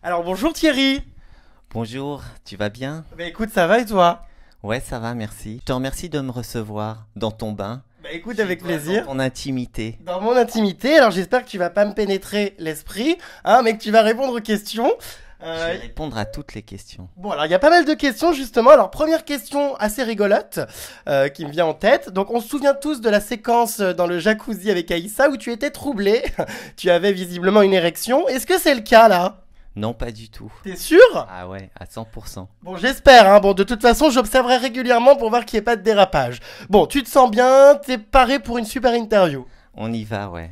Alors bonjour Thierry. Bonjour, tu vas bien? Bah écoute, ça va et toi? Ouais, ça va, merci. Je te remercie de me recevoir dans ton bain, Bah écoute, chez avec toi, dans plaisir. ton intimité. Dans mon intimité, alors j'espère que tu vas pas me pénétrer l'esprit, hein, mais que tu vas répondre aux questions. Je vais répondre à toutes les questions. Bon, alors il y a pas mal de questions justement. Alors première question assez rigolote qui me vient en tête. Donc on se souvient tous de la séquence dans le jacuzzi avec Aïssa où tu étais troublé. Tu avais visiblement une érection. Est-ce que c'est le cas là? Non, pas du tout. T'es sûr? Ah ouais, à 100%. Bon, j'espère, hein. Bon, de toute façon, j'observerai régulièrement pour voir qu'il n'y ait pas de dérapage. Bon, tu te sens bien, t'es paré pour une super interview. On y va, ouais.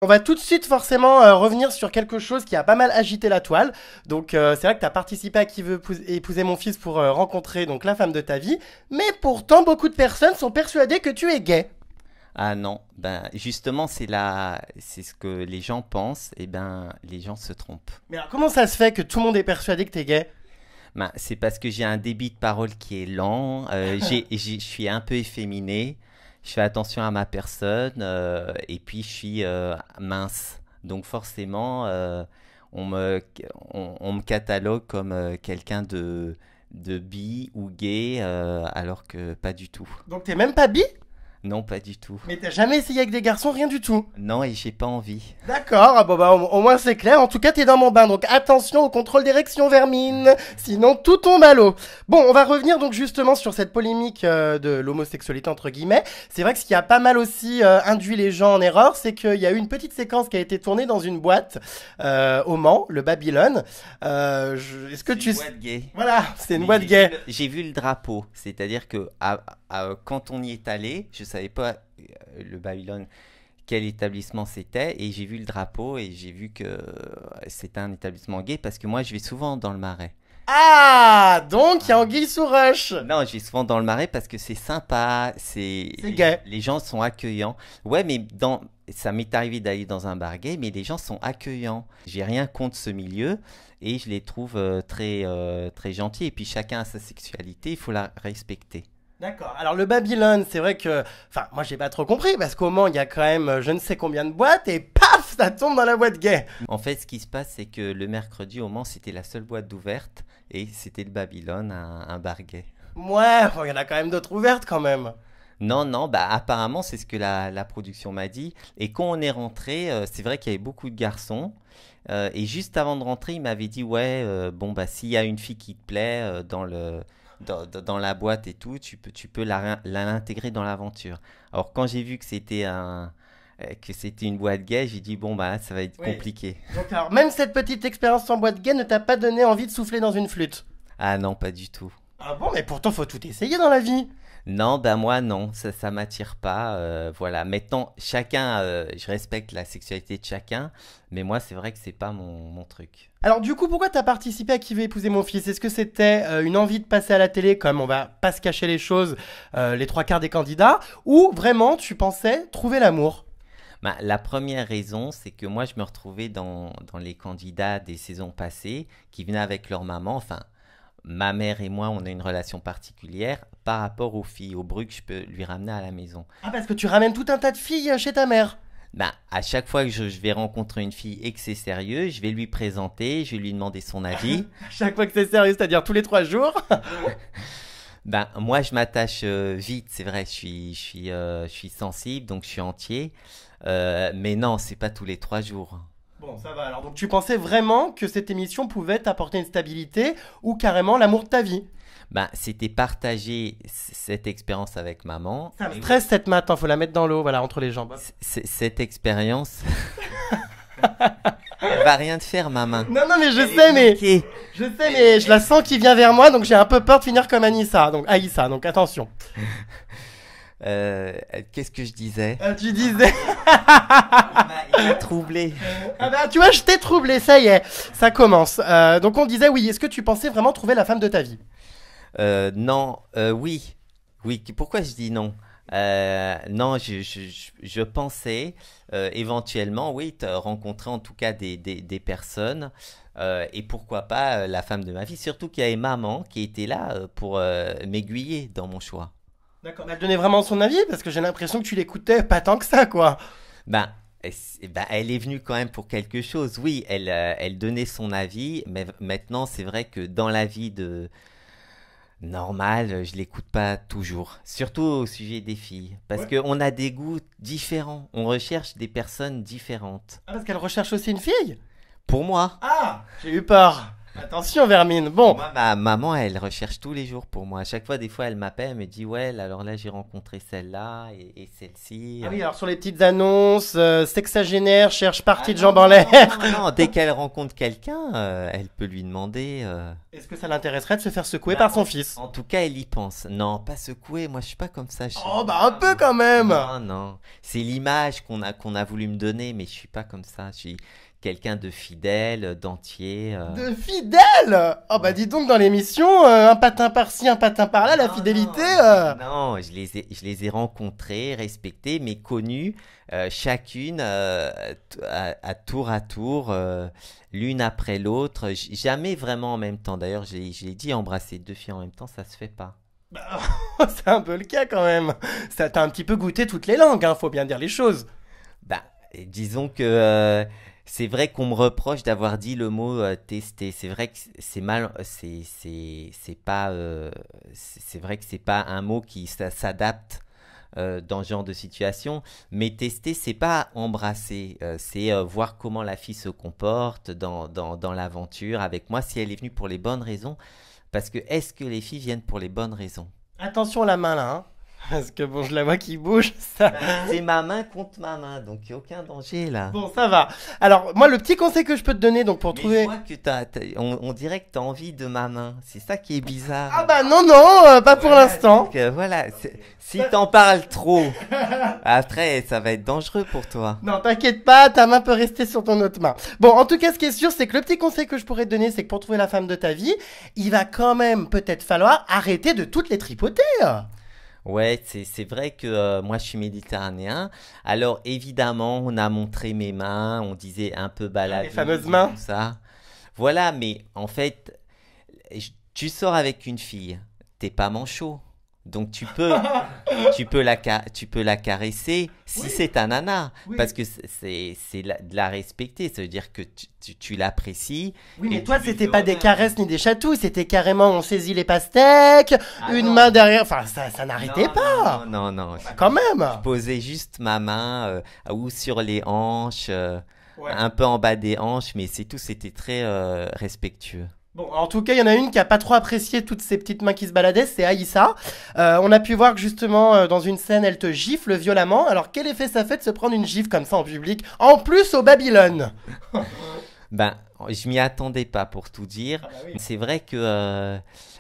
On va tout de suite forcément revenir sur quelque chose qui a pas mal agité la toile. Donc c'est vrai que tu as participé à Qui veut épouser mon fils pour rencontrer donc la femme de ta vie. Mais pourtant, beaucoup de personnes sont persuadées que tu es gay. Ah non, ben justement, c'est ce que les gens pensent, et ben les gens se trompent. Mais alors comment ça se fait que tout le monde est persuadé que t'es gay? Ben, c'est parce que j'ai un débit de parole qui est lent, je suis un peu efféminé, je fais attention à ma personne, et puis je suis mince. Donc forcément, on me, on me catalogue comme quelqu'un de bi ou gay, alors que pas du tout. Donc t'es même pas bi? Non, pas du tout. Mais t'as jamais essayé avec des garçons, rien du tout. Non, et j'ai pas envie. D'accord, ah bon bah au moins c'est clair. En tout cas, t'es dans mon bain, donc attention au contrôle d'érection vermine, sinon tout tombe à l'eau. Bon, on va revenir donc justement sur cette polémique de l'homosexualité entre guillemets. C'est vrai que ce qui a pas mal aussi induit les gens en erreur, c'est qu'il y a eu une petite séquence qui a été tournée dans une boîte au Mans, le Babylone. Est-ce que C'est tu... une boîte gay. Voilà, c'est une Mais boîte gay. j'ai vu le drapeau, c'est-à-dire que quand on y est allé, je savais pas le Babylone quel établissement c'était et j'ai vu le drapeau et j'ai vu que c'était un établissement gay parce que moi je vais souvent dans le Marais. Ah, donc il y a anguille sous roche. Non, je vais souvent dans le Marais parce que c'est sympa, C'est gay. les gens sont accueillants. Ouais, mais ça m'est arrivé d'aller dans un bar gay, mais les gens sont accueillants. J'ai rien contre ce milieu et je les trouve très gentils et puis chacun a sa sexualité, il faut la respecter. D'accord. Alors le Babylone, c'est vrai que, enfin, moi j'ai pas trop compris parce qu'au Mans il y a quand même je ne sais combien de boîtes et paf, ça tombe dans la boîte gay. En fait, ce qui se passe, c'est que le mercredi au Mans, c'était la seule boîte ouverte et c'était le Babylone, un bar gay. Ouais, bon, il y en a quand même d'autres ouvertes quand même. Non, non, bah apparemment, c'est ce que la production m'a dit. Et quand on est rentré, c'est vrai qu'il y avait beaucoup de garçons. Et juste avant de rentrer, il m'avait dit, ouais, bon, bah s'il y a une fille qui te plaît dans la boîte et tout, tu peux l'intégrer dans l'aventure. Alors quand j'ai vu que c'était une boîte gay, j'ai dit, bon, bah ça va être Oui. compliqué. Donc alors même cette petite expérience en boîte gay ne t'a pas donné envie de souffler dans une flûte. Ah non, pas du tout. Ah bon, mais pourtant faut tout essayer dans la vie. Non, ben moi non, ça m'attire pas. Voilà. Maintenant, chacun, je respecte la sexualité de chacun, mais moi c'est vrai que c'est pas mon truc. Alors du coup, pourquoi t'as participé à Qui veut épouser mon fils? Est-ce que c'était une envie de passer à la télé, comme on va pas se cacher les choses, les trois quarts des candidats, ou vraiment tu pensais trouver l'amour? Ben, la première raison, c'est que moi je me retrouvais dans les candidats des saisons passées qui venaient avec leur maman. Enfin, ma mère et moi, on a une relation particulière par rapport aux filles. Au Bruc, je peux lui ramener à la maison. Ah parce que tu ramènes tout un tas de filles chez ta mère. Ben, à chaque fois que je vais rencontrer une fille et que c'est sérieux, je vais lui présenter, je vais lui demander son avis. Chaque fois que c'est sérieux, c'est-à-dire tous les 3 jours. Ben, moi, je m'attache vite, c'est vrai, je suis sensible, donc je suis entier. Mais non, c'est pas tous les 3 jours. Bon, ça va alors. Donc tu pensais vraiment que cette émission pouvait t'apporter une stabilité ou carrément l'amour de ta vie? Ben, c'était partager cette expérience avec maman. Ça me Et stresse cette matin, faut la mettre dans l'eau, voilà, entre les jambes. cette expérience, elle va rien te faire, ma main. Non, non, mais Elle est bloquée. je sais, mais je la sens qui vient vers moi, donc j'ai un peu peur de finir comme Anissa, donc Aïssa, donc attention. Qu'est-ce que je disais? Tu disais, Il m'a troublé. ah bah tu vois, je t'ai troublé, ça y est, ça commence. Donc on disait, oui, est-ce que tu pensais vraiment trouver la femme de ta vie? Non, oui. Oui, pourquoi je dis non? Non, je pensais éventuellement, oui, rencontrer en tout cas des personnes et pourquoi pas la femme de ma vie. Surtout qu'il y avait maman qui était là pour m'aiguiller dans mon choix. D'accord, mais elle donnait vraiment son avis, parce que j'ai l'impression que tu l'écoutais pas tant que ça, quoi. Ben, Ben, elle est venue quand même pour quelque chose. Oui, elle donnait son avis, mais maintenant, c'est vrai que dans la vie de normale, je l'écoute pas toujours. Surtout au sujet des filles. Parce Ouais. qu'on a des goûts différents. On recherche des personnes différentes. Ah, parce qu'elle recherche aussi une fille? Pour moi, Ah, j'ai eu peur. Attention, Vermine. Bon. moi, ma maman, elle recherche tous les jours pour moi. À chaque fois, des fois, elle m'appelle, elle me dit, ouais, alors là, j'ai rencontré celle-là et celle-ci. Ah oui, alors sur les petites annonces, sexagénaire cherche partie de non, jambes en l'air. non, dès qu'elle rencontre quelqu'un, elle peut lui demander. Est-ce que ça l'intéresserait de se faire secouer Bah, par son fils? En tout cas, elle y pense. Non, pas secouer. Moi, je suis pas comme ça. Oh, bah un peu quand même. Non, non. C'est l'image qu'on a voulu me donner, mais je suis pas comme ça. Je suis quelqu'un de fidèle, d'entier. De fidèle. Oh bah dis donc dans l'émission, un patin par-ci, un patin par-là, la Non, fidélité. non, je les ai rencontrés, respectés, mais connus, chacune à tour, l'une après l'autre. Jamais vraiment en même temps. D'ailleurs, je l'ai dit, embrasser deux filles en même temps, ça se fait pas. C'est un peu le cas quand même. Ça t'a un petit peu goûté toutes les langues, hein, faut bien dire les choses. Bah, disons que c'est vrai qu'on me reproche d'avoir dit le mot tester. C'est vrai que c'est mal, c'est pas, c'est vrai que c'est pas un mot qui s'adapte dans ce genre de situation. Mais tester, c'est pas embrasser, c'est voir comment la fille se comporte dans l'aventure avec moi, si elle est venue pour les bonnes raisons. Parce que est-ce que les filles viennent pour les bonnes raisons? Attention la main là, hein. Parce que bon, je la vois qui bouge, ça. C'est ma main contre ma main, donc il n'y a aucun danger là. Bon, ça va. Alors, moi, le petit conseil que je peux te donner, donc pour Mais trouver. je vois que on dirait que tu as envie de ma main. C'est ça qui est bizarre. Ah bah non, non, pas pour l'instant. Donc, voilà, si t'en parles trop, après ça va être dangereux pour toi. Non, t'inquiète pas, ta main peut rester sur ton autre main. Bon, en tout cas, ce qui est sûr, c'est que le petit conseil que je pourrais te donner, c'est que pour trouver la femme de ta vie, il va quand même peut-être falloir arrêter de toutes les tripoter. Ouais, c'est vrai que moi je suis méditerranéen. Alors évidemment, on a montré mes mains, on disait un peu balade, Les fameuses mains. tout ça. Voilà, mais en fait, tu sors avec une fille, t'es pas manchot. Donc tu peux la caresser si Oui. c'est ta nana, Oui. parce que de la respecter, ça veut dire que tu l'apprécies. Oui, mais Et toi, tu lui c'était fais pas des honneur. caresses ni des chatous, c'était carrément on saisit les pastèques, une non. main derrière, enfin, ça n'arrêtait pas. Non, non, non. Quand même. Je posais juste ma main ou sur les hanches, Ouais. un peu en bas des hanches, mais c'est tout, c'était très respectueux. Bon, en tout cas, il y en a une qui a pas trop apprécié toutes ces petites mains qui se baladaient, c'est Aïssa. On a pu voir que justement, dans une scène, elle te gifle violemment. Alors, quel effet ça fait de se prendre une gifle comme ça en public? En plus, au Babylone. Ben, je m'y attendais pas pour tout dire. Ah bah oui. C'est vrai que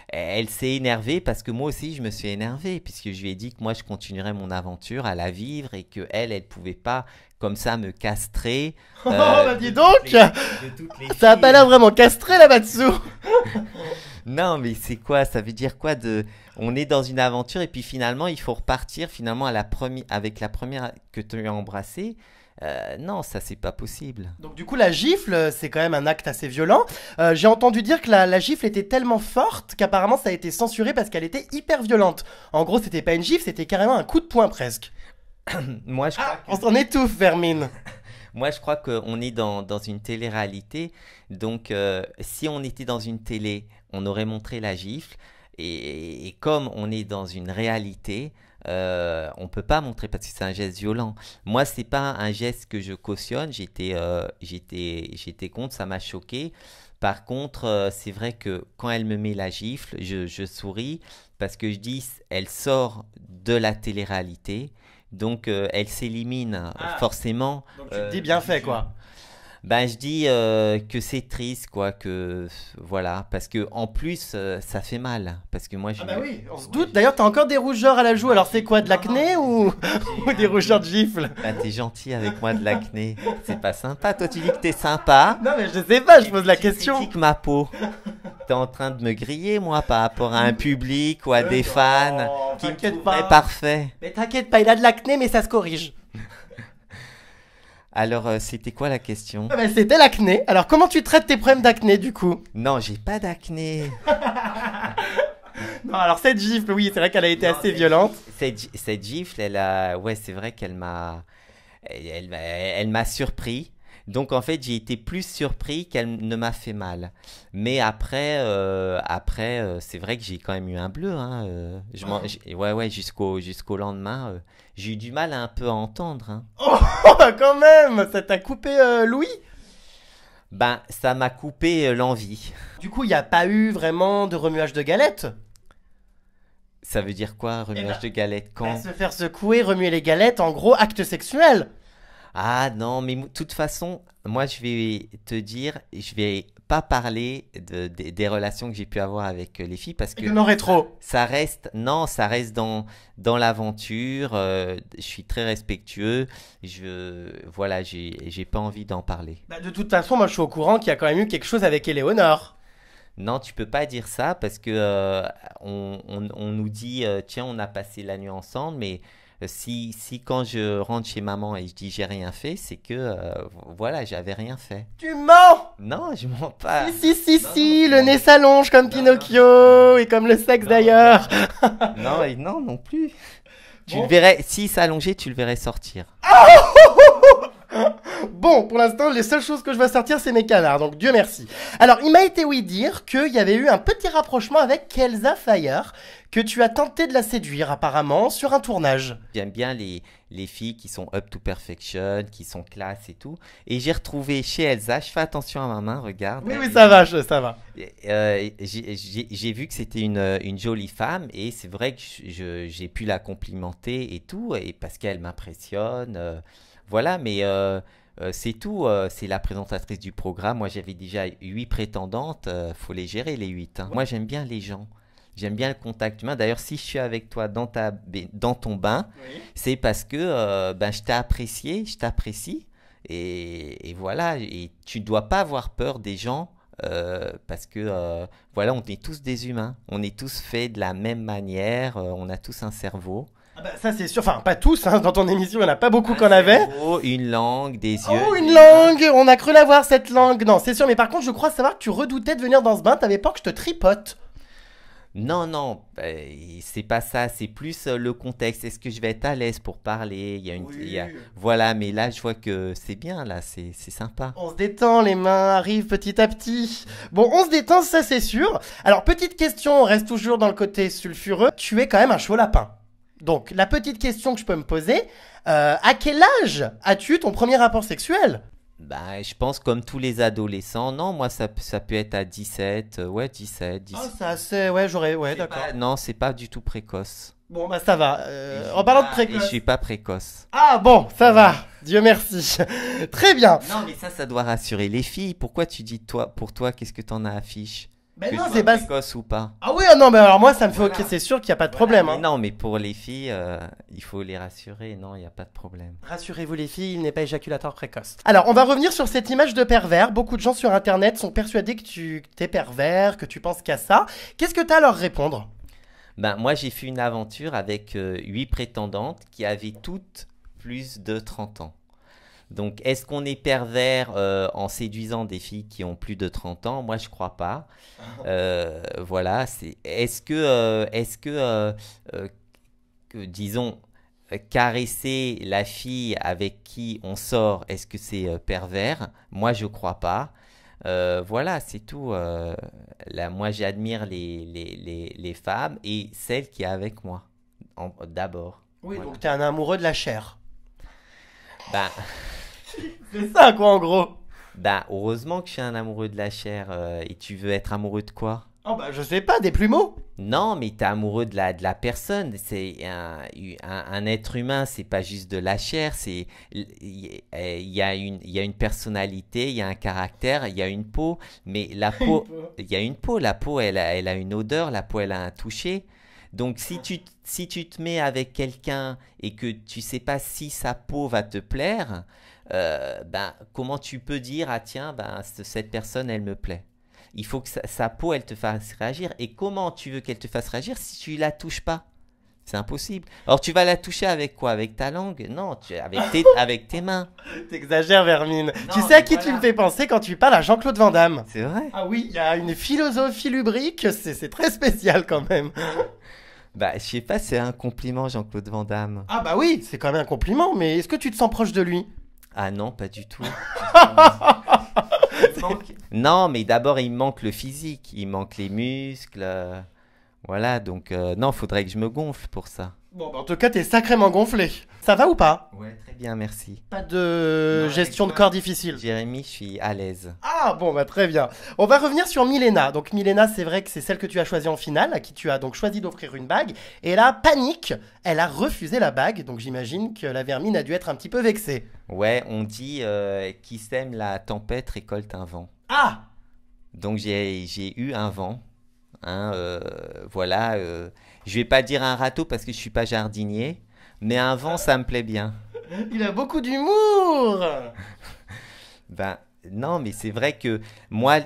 elle s'est énervée parce que moi aussi je me suis énervé puisque je lui ai dit que moi je continuerais mon aventure à la vivre et que elle pouvait pas comme ça me castrer. Oh, bah dis donc, de toutes les ça a pas filles. l'air vraiment castré là-bas dessous. Non, mais c'est quoi? Ça veut dire quoi on est dans une aventure et puis finalement il faut repartir finalement avec la première que tu as embrassée. Non, ça c'est pas possible. Donc du coup, la gifle, c'est quand même un acte assez violent. J'ai entendu dire que la gifle était tellement forte qu'apparemment ça a été censuré parce qu'elle était hyper violente. En gros, c'était pas une gifle, c'était carrément un coup de poing presque. Moi je crois On s'en étouffe, Vermine. Moi, je crois qu'on est dans une télé-réalité. Donc, si on était dans une télé, on aurait montré la gifle. Et comme on est dans une réalité, on peut pas montrer parce que c'est un geste violent. Moi, c'est pas un geste que je cautionne. J'étais contre, ça m'a choqué. Par contre, c'est vrai que quand elle me met la gifle, je souris parce que je dis, elle sort de la télé-réalité. Donc, elle s'élimine forcément. Donc tu te dis bien fait, quoi. Ben, je dis que c'est triste, quoi, que voilà, parce que en plus, ça fait mal, parce que moi, Ah bah oui, on se doute. D'ailleurs, t'as encore des rougeurs à la joue. Alors c'est quoi, de l'acné ou des rougeurs de gifle? Ben, t'es gentil avec moi de l'acné, c'est pas sympa. Toi, tu dis que t'es sympa. Non mais je sais pas, je pose la question. Tu critiques ma peau. T'es en train de me griller, moi, par rapport à un public ou à des fans qui me t'inquiète trouveraient pas. parfait. Mais t'inquiète pas, il a de l'acné, mais ça se corrige. Alors, c'était quoi la question? Ah bah, c'était l'acné. Alors comment tu traites tes problèmes d'acné du coup? Non, j'ai pas d'acné. Non, alors cette gifle, oui, c'est vrai qu'elle a été Non, assez violente. Cette gifle, ouais, c'est vrai qu'elle m'a elle m'a surpris. Donc en fait, j'ai été plus surpris qu'elle ne m'a fait mal. Mais après, c'est vrai que j'ai quand même eu un bleu. Hein, ouais, jusqu'au lendemain, j'ai eu du mal un peu à entendre. Hein. Oh, bah quand même, ça t'a coupé l'ouïe? Ben, ça m'a coupé l'envie. Du coup, il n'y a pas eu vraiment de remuage de galettes? Ça veut dire quoi, remuage de galette quand? Se faire secouer, remuer les galettes, en gros, acte sexuel. Ah non, mais de toute façon, moi je vais te dire, je vais pas parler des relations que j'ai pu avoir avec les filles parce que Il y en aurait trop. ça reste, non, ça reste dans l'aventure. Je suis très respectueux. Voilà, j'ai pas envie d'en parler. Bah, de toute façon, moi je suis au courant qu'il y a quand même eu quelque chose avec Éléonore. Non, tu peux pas dire ça parce que on nous dit, tiens, on a passé la nuit ensemble, mais si quand je rentre chez maman et je dis j'ai rien fait, c'est que voilà, j'avais rien fait. Tu mens! Non, je mens pas. Si, le nez s'allonge comme Pinocchio et comme le sexe d'ailleurs. Non, non plus. Tu le verrais, s'il s'allongeait, tu le verrais sortir. Bon, pour l'instant, les seules choses que je vois sortir, c'est mes canards, donc Dieu merci. Alors, il m'a été ouï dire qu'il y avait eu un petit rapprochement avec Elsa Fire, que tu as tenté de la séduire apparemment sur un tournage. J'aime bien les filles qui sont up to perfection, qui sont classe et tout. Et j'ai retrouvé chez Elsa, je fais attention à ma main, regarde. Oui, ça va, ça va. J'ai vu que c'était une jolie femme et c'est vrai que j'ai pu la complimenter et tout, et parce qu'elle m'impressionne. Voilà, mais c'est tout. C'est la présentatrice du programme. Moi, j'avais déjà 8 prétendantes. Faut les gérer, les 8. Hein. Moi, j'aime bien les gens. J'aime bien le contact humain. D'ailleurs, si je suis avec toi dans ton bain, oui, c'est parce que je t'ai apprécié, je t'apprécie. Et voilà, et tu ne dois pas avoir peur des gens parce que voilà, on est tous des humains. On est tous faits de la même manière. On a tous un cerveau. Ah bah ça c'est sûr, enfin pas tous, hein. Dans ton émission il n'y en a pas beaucoup qu'on avait. Oh, une langue, des yeux. Oh, une langue, on a cru l'avoir cette langue. Non, c'est sûr, mais par contre je crois savoir que tu redoutais de venir dans ce bain, t'avais peur que je te tripote. Non, c'est pas ça, c'est plus le contexte. Est-ce que je vais être à l'aise pour parler? Voilà, mais là je vois que c'est bien, là, c'est sympa. On se détend, les mains arrivent petit à petit. Bon, on se détend, ça c'est sûr. Alors petite question, on reste toujours dans le côté sulfureux. Tu es quand même un chaud lapin. Donc, la petite question que je peux me poser, à quel âge as-tu ton premier rapport sexuel? Je pense comme tous les adolescents. Non, moi, ça peut être à 17. Ouais, 17. Ah, c'est assez... Ouais, d'accord. Non, c'est pas du tout précoce. Bon, bah ça va. En parlant de précoce... Je suis pas précoce. Ah bon, ça va. Dieu merci. Très bien. Non, mais ça doit rassurer les filles. Pourquoi tu dis, pour toi, qu'est-ce que t'en as affiché? Ben non, c'est pas précoce ou pas. Ah oui, non, mais alors moi ça me fait ok, c'est sûr qu'il n'y a pas de problème. Mais non, mais pour les filles, il faut les rassurer. Non, il n'y a pas de problème. Rassurez-vous les filles, il n'est pas éjaculateur précoce. Alors, on va revenir sur cette image de pervers. Beaucoup de gens sur internet sont persuadés que tu es pervers, que tu penses qu'à ça. Qu'est-ce que tu as à leur répondre? Moi j'ai fait une aventure avec 8 prétendantes qui avaient toutes plus de 30 ans. Donc, est-ce qu'on est pervers en séduisant des filles qui ont plus de 30 ans? Moi, je crois pas. Voilà. Est-ce que disons, caresser la fille avec qui on sort, est-ce que c'est pervers? Moi, je crois pas. Voilà, c'est tout. Moi, j'admire les femmes et celle qui est avec moi, d'abord. Oui, voilà. Donc tu es un amoureux de la chair. C'est ça quoi en gros. Heureusement que je suis un amoureux de la chair. Et tu veux être amoureux de quoi? Oh je sais pas, des plumeaux. Non, mais t'es amoureux de la personne. C'est un être humain, c'est pas juste de la chair. Il y a une personnalité, il y a un caractère, il y a une peau. Mais la peau, il y a une peau. La peau, elle a une odeur. La peau, elle a un toucher. Donc, si tu te mets avec quelqu'un et que tu sais pas si sa peau va te plaire, comment tu peux dire, ah tiens, cette personne, elle me plaît? Il faut que sa peau, elle te fasse réagir. Et comment tu veux qu'elle te fasse réagir si tu la touches pas? C'est impossible. Alors, tu vas la toucher avec quoi? Avec ta langue? Non, avec tes mains. T'exagères, Vermine. Tu sais à qui tu me fais penser quand tu parles à Jean-Claude Van Damme? C'est vrai? Ah oui, il y a une philosophie lubrique, c'est très spécial quand même. Bah, je sais pas, c'est un compliment, Jean-Claude Van Damme. Ah bah oui, c'est quand même un compliment, mais est-ce que tu te sens proche de lui? Ah non, pas du tout. Non, mais d'abord, il me manque le physique, il me manque les muscles. Voilà, donc non, faudrait que je me gonfle pour ça. Bon, bah, en tout cas, t'es sacrément gonflé. Ça va ou pas? Ouais, très bien, merci. Pas de Non, gestion de avec toi, corps difficile. Jérémy, je suis à l'aise. Ah bon, bah très bien. On va revenir sur Milena. Donc Milena, c'est vrai que c'est celle que tu as choisie en finale, à qui tu as donc choisi d'offrir une bague. Et là, panique, elle a refusé la bague. Donc j'imagine que la vermine a dû être un petit peu vexée. Ouais, on dit qui sème la tempête récolte un vent. Ah! Donc j'ai eu un vent. Hein, voilà, je vais pas dire un râteau parce que je suis pas jardinier, mais un vent, ça me plaît bien. Il a beaucoup d'humour! Ben, non, mais c'est vrai que moi,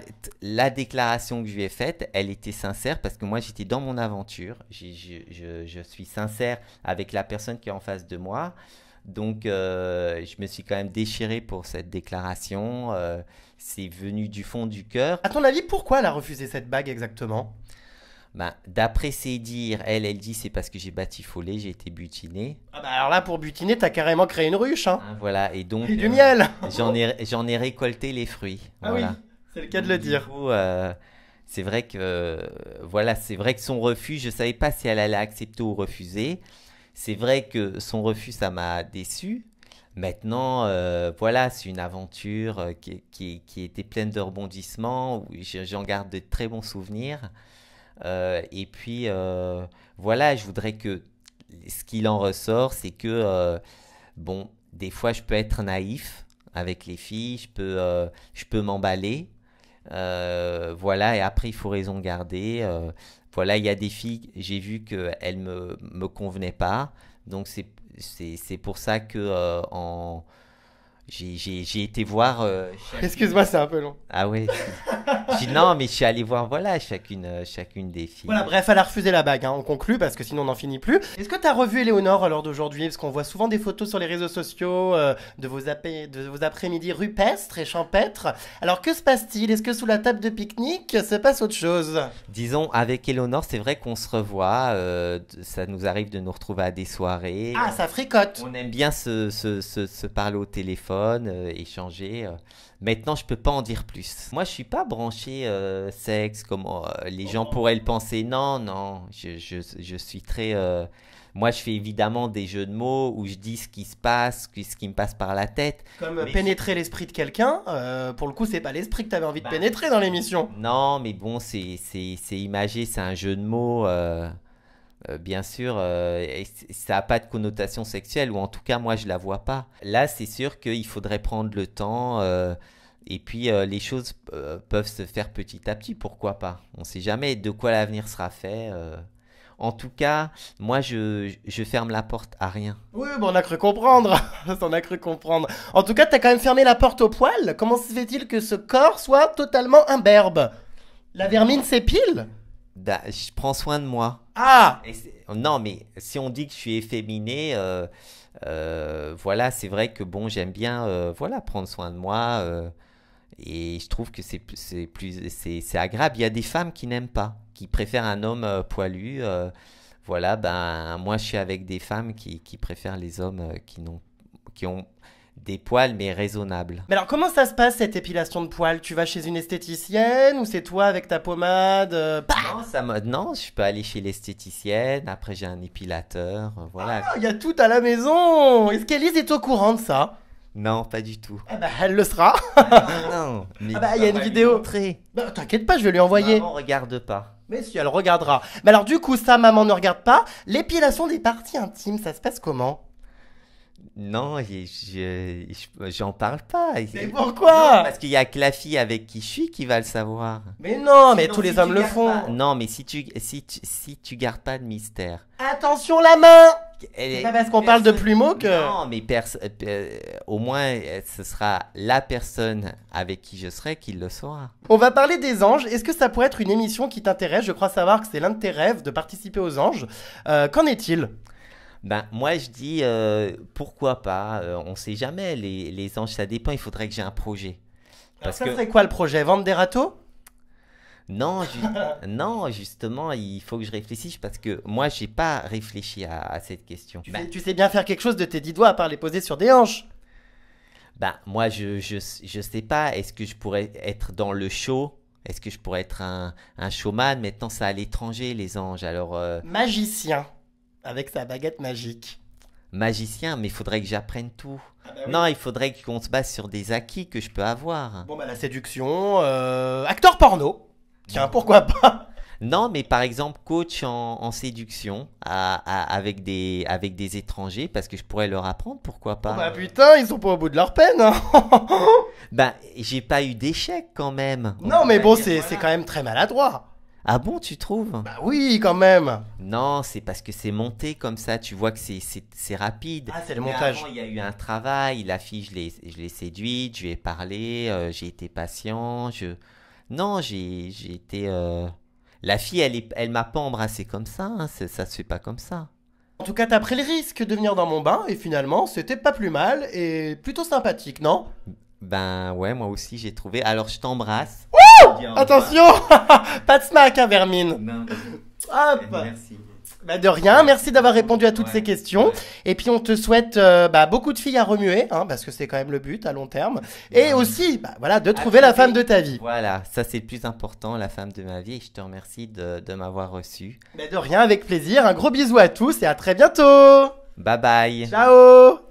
la déclaration que je lui ai faite, elle était sincère parce que moi, j'étais dans mon aventure. Je suis sincère avec la personne qui est en face de moi. Donc, je me suis quand même déchiré pour cette déclaration. C'est venu du fond du cœur. À ton avis, pourquoi elle a refusé cette bague exactement? Ben, d'après ses dires, elle dit c'est parce que j'ai batifolé, j'ai été butiné. Ah bah alors là, pour butiner, t'as carrément créé une ruche, hein? Hein, voilà, et donc Et du miel! j'en ai récolté les fruits. Ah Voilà. oui, c'est le cas de le Du dire. coup, c'est vrai que voilà, c'est vrai que son refus, je savais pas si elle allait accepter ou refuser. C'est vrai que son refus, ça m'a déçu. Maintenant, voilà, c'est une aventure qui était pleine de rebondissements, où j'en garde de très bons souvenirs. Et puis, voilà, je voudrais que ce qu'il en ressort, c'est que, bon, des fois, je peux être naïf avec les filles, je peux m'emballer. Voilà, et après, il faut raison garder. Voilà, il y a des filles, j'ai vu qu'elles me convenaient pas. Donc, c'est pour ça que j'ai été voir. Excuse-moi, c'est un peu long. Ah ouais. Non, mais je suis allé voir, voilà, chacune des filles. Voilà, bref, elle a refusé la bague, hein. On conclut parce que sinon on n'en finit plus. Est-ce que t'as revu Éléonore à l'heure d'aujourd'hui? Parce qu'on voit souvent des photos sur les réseaux sociaux de vos après-midi rupestres et champêtres. Alors que se passe-t-il? Est-ce que sous la table de pique-nique se passe autre chose? Disons, avec Eleonore, c'est vrai qu'on se revoit. Ça nous arrive de nous retrouver à des soirées. Ah, ça fricote! On aime bien se parler au téléphone, échanger. Maintenant, je peux pas en dire plus. Moi, je suis pas branché sexe comme les gens pourraient le penser. Non, non, je suis très. Moi, je fais évidemment des jeux de mots où je dis ce qui se passe, ce qui me passe par la tête. Comme Mais pénétrer l'esprit de quelqu'un, pour le coup, c'est pas l'esprit que t'avais envie de Bah, pénétrer dans l'émission. non, mais bon, c'est imagé, c'est un jeu de mots. Bien sûr, et ça n'a pas de connotation sexuelle, ou en tout cas, moi, je la vois pas. Là, c'est sûr qu'il faudrait prendre le temps, et puis les choses peuvent se faire petit à petit, pourquoi pas? On ne sait jamais de quoi l'avenir sera fait. En tout cas, moi, je ferme la porte à rien. Oui, bon, on a cru comprendre. On a cru comprendre. En tout cas, t'as quand même fermé la porte au poil. Comment se fait-il que ce corps soit totalement imberbe? La vermine s'épile? Je prends soin de moi. Ah! Non, mais si on dit que je suis efféminé, voilà, c'est vrai que bon, j'aime bien, voilà, prendre soin de moi, et je trouve que c'est agréable. Il y a des femmes qui n'aiment pas, qui préfèrent un homme poilu. Voilà, ben moi, je suis avec des femmes qui préfèrent les hommes qui ont des poils mais raisonnables. Mais alors, comment ça se passe cette épilation de poils? Tu vas chez une esthéticienne ou c'est toi avec ta pommade? Non, je peux aller chez l'esthéticienne. Après, j'ai un épilateur. Voilà. Ah, il y a tout à la maison! Est-ce qu'Élise est au courant de ça? Non, pas du tout. Ah bah, elle le sera. Non, mais Ah bah, il y a une vidéo. Bah, t'inquiète pas, je vais lui envoyer. Maman, regarde pas. Mais si, elle regardera. Mais alors, du coup, ça, maman ne regarde pas. L'épilation des parties intimes, ça se passe comment? Non, j'en parle pas. Mais Non, pourquoi? parce qu'il y a que la fille avec qui je suis qui va le savoir. Mais non, mais Sinon, tous si les hommes tu le gardes font. pas- Non, mais si tu gardes pas de mystère. Attention la main! Elle C'est est- pas parce qu'on parle de plumeau que... Non, mais au moins, ce sera la personne avec qui je serai qui le saura. On va parler des anges. Est-ce que ça pourrait être une émission qui t'intéresse? Je crois savoir que c'est l'un de tes rêves de participer aux anges. Qu'en est-il? Ben, moi, je dis, pourquoi pas? On sait jamais. Les anges, ça dépend. Il faudrait que j'ai un projet. Alors Parce ça que serait quoi le projet? Vendre des râteaux? Non, non, justement, il faut que je réfléchisse parce que moi, j'ai pas réfléchi à cette question. Tu sais bien faire quelque chose de tes 10 doigts à part les poser sur des hanches. Moi, je sais pas. Est-ce que je pourrais être dans le show? Est-ce que je pourrais être un showman? Maintenant, c'est à l'étranger, les anges. Alors, Magicien, avec sa baguette magique. magicien, mais il faudrait que j'apprenne tout. Ah bah oui. Non, il faudrait qu'on se base sur des acquis que je peux avoir. Bon bah la séduction, acteur porno. Tiens, pourquoi pas? Non, mais par exemple, coach en séduction avec des étrangers, parce que je pourrais leur apprendre, pourquoi Oh pas. bah putain, ils sont pas au bout de leur peine, hein. J'ai pas eu d'échec quand même. On Non peut mais pas bon, dire, c'est voilà. quand même très maladroit. Ah bon, tu trouves? Bah oui, quand même. Non, c'est parce que c'est monté comme ça, tu vois que c'est rapide. Ah, c'est le Mais montage. avant, il y a eu un travail, la fille, je l'ai séduite, je lui ai parlé, j'ai été patient, Non, j'ai été... La fille, elle m'a pas embrassé comme ça, hein, ça se fait pas comme ça. En tout cas, t'as pris le risque de venir dans mon bain et finalement, c'était pas plus mal et plutôt sympathique, non? Ben ouais, moi aussi j'ai trouvé. Alors je t'embrasse. Attention, pas de smack, hein, Vermine. Non, Hop. merci. Bah de rien, merci d'avoir répondu à toutes Ouais, ces questions. ouais. Et puis on te souhaite beaucoup de filles à remuer, hein, parce que c'est quand même le but à long terme. Et Ouais. aussi, voilà, de trouver la femme de ta vie. Voilà, ça c'est le plus important, la femme de ma vie. Et je te remercie de m'avoir reçu. Bah de rien, avec plaisir. Un gros bisou à tous et à très bientôt. Bye bye. Ciao.